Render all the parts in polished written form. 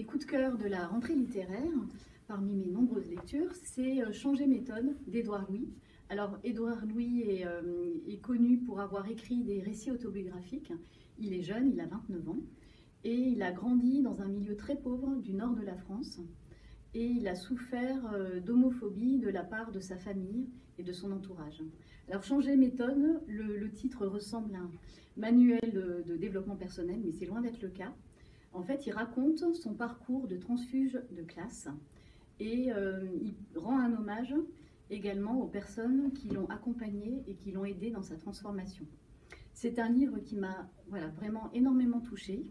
coups de cœur de la rentrée littéraire, parmi mes nombreuses lectures, c'est Changer méthode d'Édouard Louis. Alors, Édouard Louis est connu pour avoir écrit des récits autobiographiques. Il est jeune, il a 29 ans, et il a grandi dans un milieu très pauvre du nord de la France. Et il a souffert d'homophobie de la part de sa famille et de son entourage. Alors, Changer méthode, le titre ressemble à un manuel de développement personnel, mais c'est loin d'être le cas. En fait, il raconte son parcours de transfuge de classe et il rend un hommage également aux personnes qui l'ont accompagné et qui l'ont aidé dans sa transformation. C'est un livre qui m'a vraiment énormément touchée.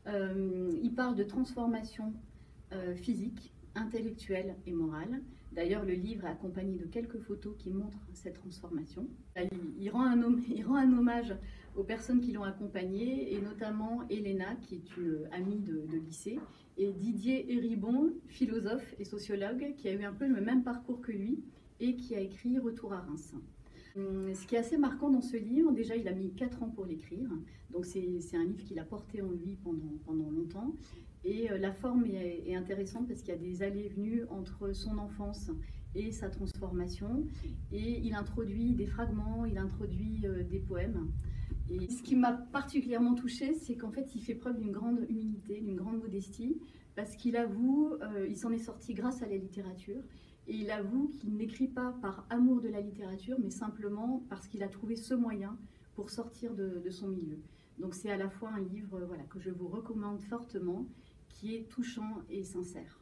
Il parle de transformation physique, intellectuelle et morale. D'ailleurs, le livre est accompagné de quelques photos qui montrent cette transformation. Il rend un hommage aux personnes qui l'ont accompagné, et notamment Elena, qui est une amie de lycée, et Didier Héribon, philosophe et sociologue, qui a eu un peu le même parcours que lui et qui a écrit Retour à Reims. Ce qui est assez marquant dans ce livre, déjà il a mis 4 ans pour l'écrire, donc c'est un livre qu'il a porté en lui pendant longtemps. Et la forme est intéressante parce qu'il y a des allées et venues entre son enfance et sa transformation. Et il introduit des fragments, il introduit des poèmes. Et ce qui m'a particulièrement touchée, c'est qu'en fait, il fait preuve d'une grande humilité, d'une grande modestie, parce qu'il avoue, il s'en est sorti grâce à la littérature, et il avoue qu'il n'écrit pas par amour de la littérature, mais simplement parce qu'il a trouvé ce moyen pour sortir de son milieu. Donc c'est à la fois un livre que je vous recommande fortement, qui est touchant et sincère.